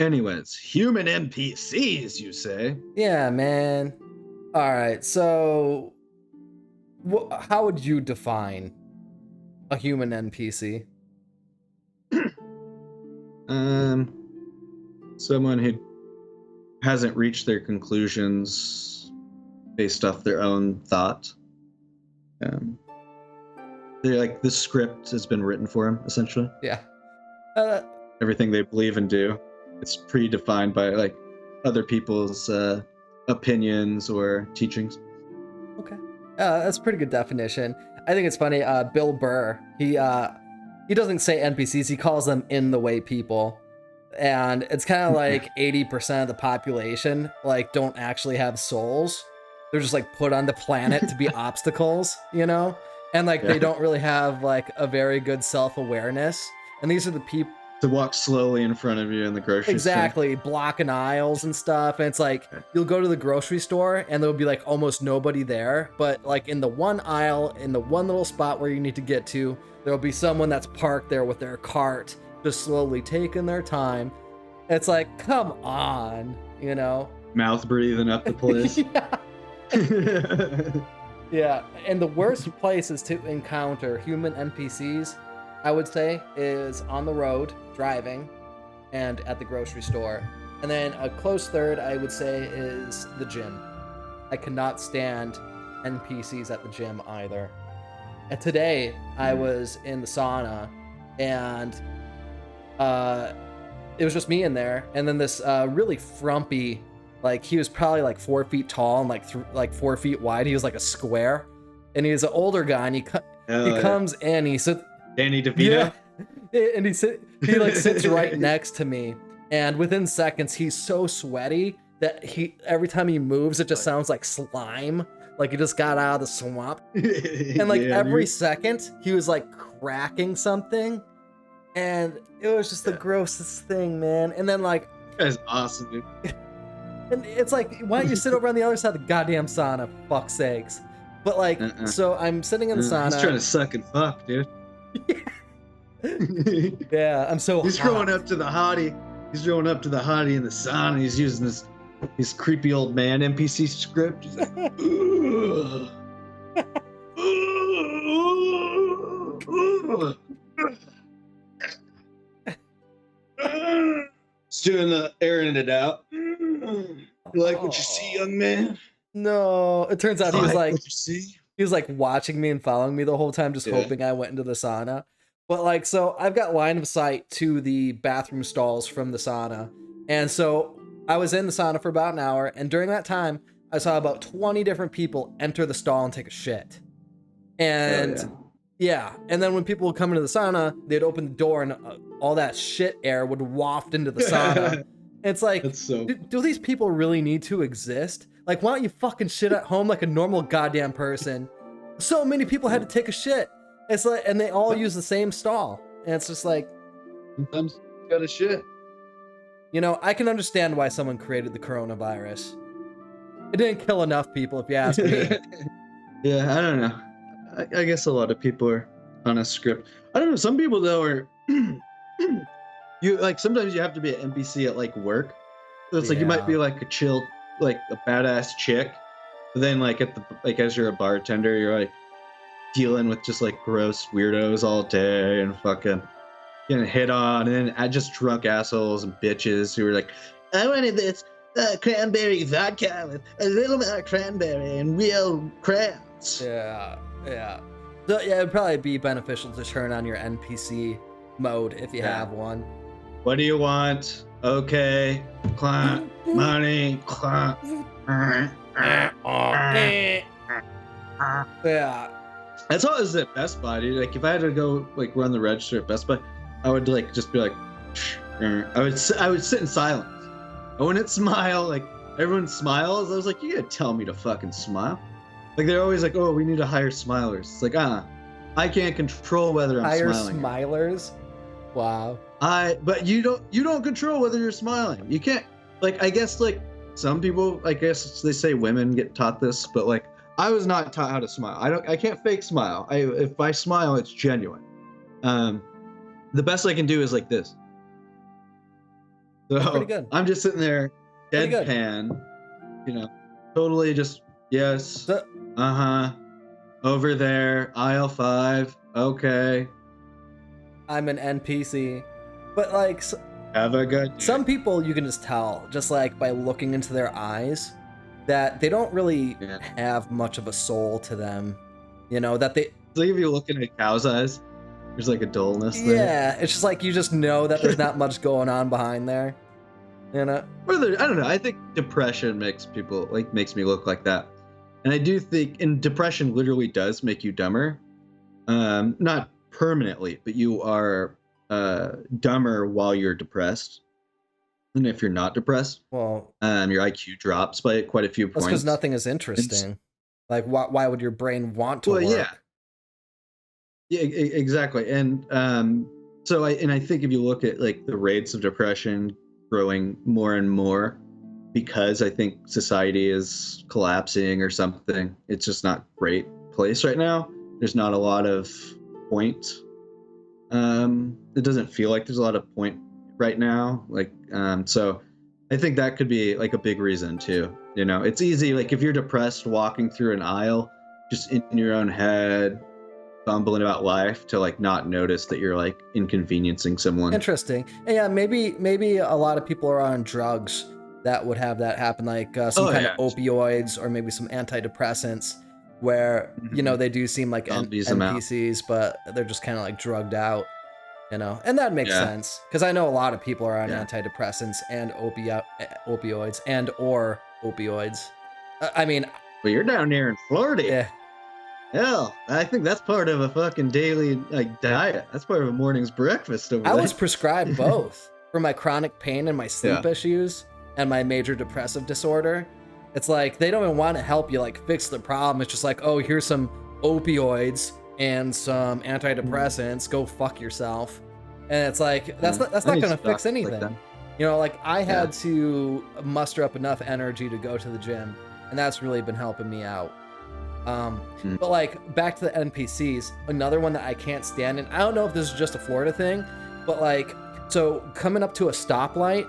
Anyways, human NPCs, you say? Yeah, man. All right. So, how would you define a human NPC? Um, Someone who hasn't reached their conclusions based off their own thought. Um, they're like the script has been written for them, essentially. Yeah. Uh, Everything they believe and do, it's predefined by like other people's opinions or teachings. okay. That's a pretty good definition. I think it's funny. Bill Burr. He doesn't say NPCs. He calls them in the way people. And it's kind of like 80% of the population like don't actually have souls. They're just like put on the planet to be obstacles, you know? And like they don't really have like a very good self-awareness. And these are the people To walk slowly in front of you in the grocery exactly blocking aisles and stuff. And it's like you'll go to the grocery store and there'll be like almost nobody there, but like in the one aisle, in the one little spot where you need to get to, there'll be someone that's parked there with their cart just slowly taking their time. It's like, come on, you know? store. Mouth breathing up the place. Yeah, and the worst places to encounter human NPCs, I would say, is on the road, driving, and at the grocery store. And then a close third, I would say, is the gym. I cannot stand NPCs at the gym either. And today, I was in the sauna, and it was just me in there, and then this really frumpy, like he was probably like 4 feet tall and like 4 feet wide. He was like a square, and he was an older guy, and he comes in, he sits. Danny DeVito. Yeah, and he like sits right next to me, and within seconds he's so sweaty that every time he moves it just sounds like slime, like he just got out of the swamp. And like every second he was like cracking something. And it was just the grossest thing, man. And then like, that's awesome, dude. And it's like, why don't you sit over on the other side of the goddamn sauna? Fuck sakes. But like, so I'm sitting in the sauna. He's trying to suck and fuck, dude. Yeah, I'm so. He's growing up to the hottie. He's growing up to the hottie in the sauna. He's using his creepy old man NPC script. He's like, He's doing the airing it out. You like what you see, young man? No, it turns out he was like, what you see? he was like watching me and following me the whole time, just hoping I went into the sauna. But like, so I've got line of sight to the bathroom stalls from the sauna. And so I was in the sauna for about an hour. And during that time, I saw about 20 different people enter the stall and take a shit. And yeah. And then when people would come into the sauna, they'd open the door and all that shit air would waft into the sauna. It's like, do these people really need to exist? Like, why don't you fucking shit at home like a normal goddamn person? So many people had to take a shit. It's like, and they all use the same stall. And it's just like, sometimes you gotta shit. You know, I can understand why someone created the coronavirus. It didn't kill enough people, if you ask me. Yeah, I don't know. I guess a lot of people are on a script. I don't know. Some people though are. You like sometimes you have to be an NPC at like work. So it's like you might be like a chill, like a badass chick, but then like at the like as you're a bartender, you're like dealing with just like gross weirdos all day and fucking getting hit on, and then just drunk assholes and bitches who are like, I wanted this cranberry vodka with a little bit of cranberry and real crayons. Yeah. So yeah, it'd probably be beneficial to turn on your NPC mode if you have one. What do you want? Okay. Clunk. Money. Clunk. Yeah. That's how it is at Best Buy, dude. Like if I had to go like run the register at Best Buy, I would like just be like, I would sit in silence. I wouldn't smile. Like everyone smiles. I was like, you gotta tell me to fucking smile. Like they're always like, oh, we need to hire smilers. It's like, I can't control whether I'm smiling. Hire smilers? Wow. But you don't control whether you're smiling. You can't, like, I guess like some people, I guess they say women get taught this, but like I was not taught how to smile. I can't fake smile. If I smile, it's genuine. The best I can do is like this. That's pretty So good. I'm just sitting there, Pretty good. deadpan, totally just yes, So, over there, aisle 5, okay. I'm an NPC, but like Have a good day. some people you can just tell just like by looking into their eyes that they don't really have much of a soul to them. That they. It's like if you're looking at cow's eyes, there's like a dullness there. Yeah, it's just like you just know that there's not much going on behind there. Or I don't know. I think depression makes me look like that, and I do think, and depression literally does make you dumber. Not permanently, but you are dumber while you're depressed. And if you're not depressed, well, your IQ drops by quite a few points. That's because nothing is interesting. Like, why would your brain want to work? Yeah, exactly. And so I think if you look at like the rates of depression growing more and more, because I think society is collapsing or something, it's just not a great place right now. There's not a lot of point. It doesn't feel like there's a lot of point right now. So I think that could be like a big reason too. It's easy, like if you're depressed walking through an aisle, just in your own head, bumbling about life, to like not notice that you're like inconveniencing someone. Interesting. And yeah, maybe a lot of people are on drugs that would have that happen, like some kind of opioids or maybe some antidepressants, where they do seem like NPCs, but they're just kind of like drugged out. And that makes sense, because I know a lot of people are on antidepressants and opioids or opioids. I mean, well, you're down there in Florida. Yeah. Hell, I think that's part of a fucking daily diet. That's part of a morning's breakfast over there. I was prescribed both for my chronic pain and my sleep issues and my major depressive disorder. It's like they don't even want to help you like fix the problem. It's just like, oh, here's some opioids and some antidepressants. Go fuck yourself. And it's like that's not going to fix anything. Like I had to muster up enough energy to go to the gym, and that's really been helping me out. But like back to the NPCs, another one that I can't stand, and I don't know if this is just a Florida thing, but like, so coming up to a stoplight,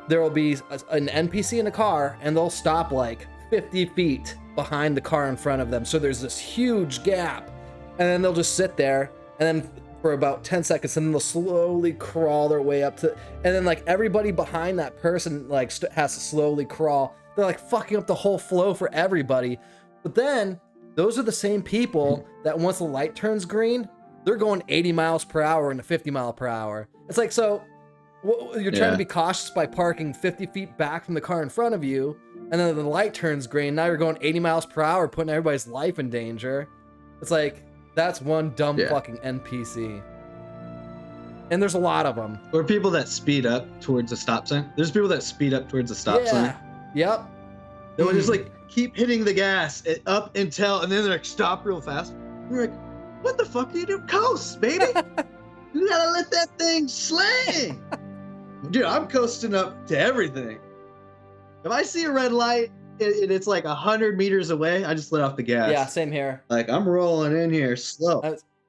there will be an NPC in a car, and they'll stop like 50 feet behind the car in front of them. So there's this huge gap, and then they'll just sit there, and then for about 10 seconds, and then they'll slowly crawl their way up to, and then like everybody behind that person like has to slowly crawl. They're like fucking up the whole flow for everybody. But then those are the same people that once the light turns green, they're going 80 miles per hour into 50 mile per hour. It's like, so you're trying to be cautious by parking 50 feet back from the car in front of you, and then the light turns green. Now you're going 80 miles per hour, putting everybody's life in danger. It's like, that's one dumb fucking NPC. And there's a lot of them. Or people that speed up towards a stop sign. There's people that speed up towards a stop sign. Yep. They will just like keep hitting the gas up until, and then they're like stop real fast. You're like, what the fuck are you doing? Coast, baby. You gotta let that thing slang. Dude, I'm coasting up to everything. If I see a red light and it's like 100 meters away, I just let off the gas. Yeah, same here. Like I'm rolling in here slow.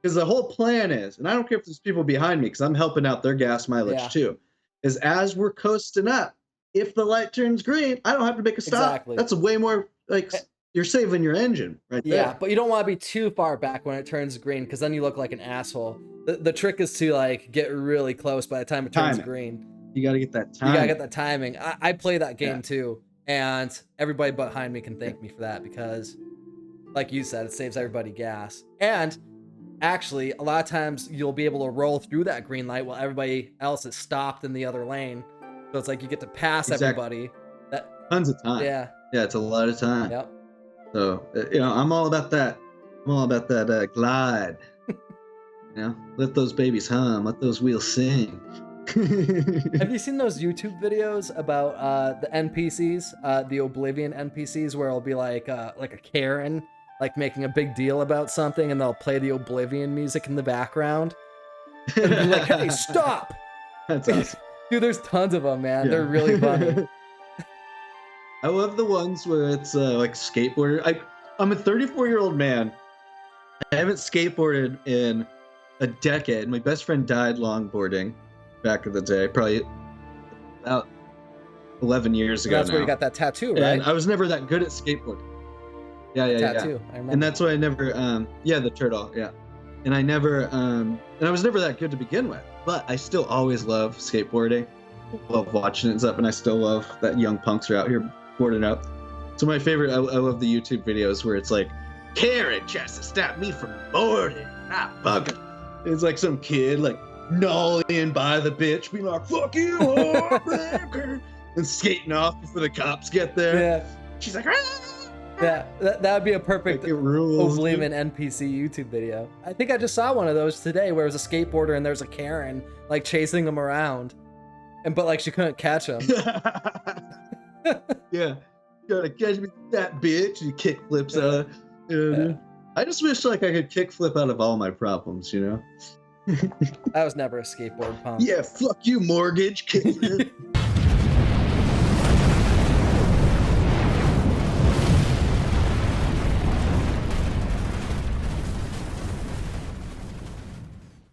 Because the whole plan is, and I don't care if there's people behind me, because I'm helping out their gas mileage too, is as we're coasting up, if the light turns green, I don't have to make a stop. Exactly. That's way more, like, you're saving your engine right there. Yeah, but you don't want to be too far back when it turns green, because then you look like an asshole. The trick is to like get really close by the time it turns green. You got to get that timing. You got to get that timing. I play that game too, and everybody behind me can thank me for that, because like you said, it saves everybody gas. And actually, a lot of times you'll be able to roll through that green light while everybody else is stopped in the other lane. So it's like you get to pass everybody. Tons of time. Yeah, it's a lot of time. Yep. So I'm all about that. I'm all about that glide. Let those babies hum. Let those wheels sing. Have you seen those YouTube videos about the NPCs, the Oblivion NPCs, where it'll be like a Karen, like making a big deal about something, and they'll play the Oblivion music in the background, and be like, "Hey, stop!" That's awesome. Dude, there's tons of them, man. They're really funny. I love the ones where it's like skateboarder. I'm a 34-year-old man. I haven't skateboarded in a decade. My best friend died longboarding back in the day, probably about 11 years ago. That's where you got that tattoo, right? And I was never that good at skateboarding. Yeah. Tattoo. I remember. And that's why I never, the turtle, yeah. And I never, and I was never that good to begin with. But I still always love skateboarding. Love watching it and stuff, and I still love that young punks are out here boarding up. So my favorite, I love the YouTube videos where it's like, Karen tries to stop me from boarding, not bugging. It's like some kid like nollying by the bitch, being like, fuck you, heartbreaker, and skating off before the cops get there. Yeah. She's like, ah! Yeah, that would be a perfect Oblivion NPC YouTube video. I think I just saw one of those today where it was a skateboarder and there's a Karen like chasing him around, but like she couldn't catch him. Yeah, gotta catch me, that bitch. You kick flips out. Yeah. I just wish like I could kick flip out of all my problems, you know. I was never a skateboard punk. Yeah, fuck you, mortgage. Kick flip.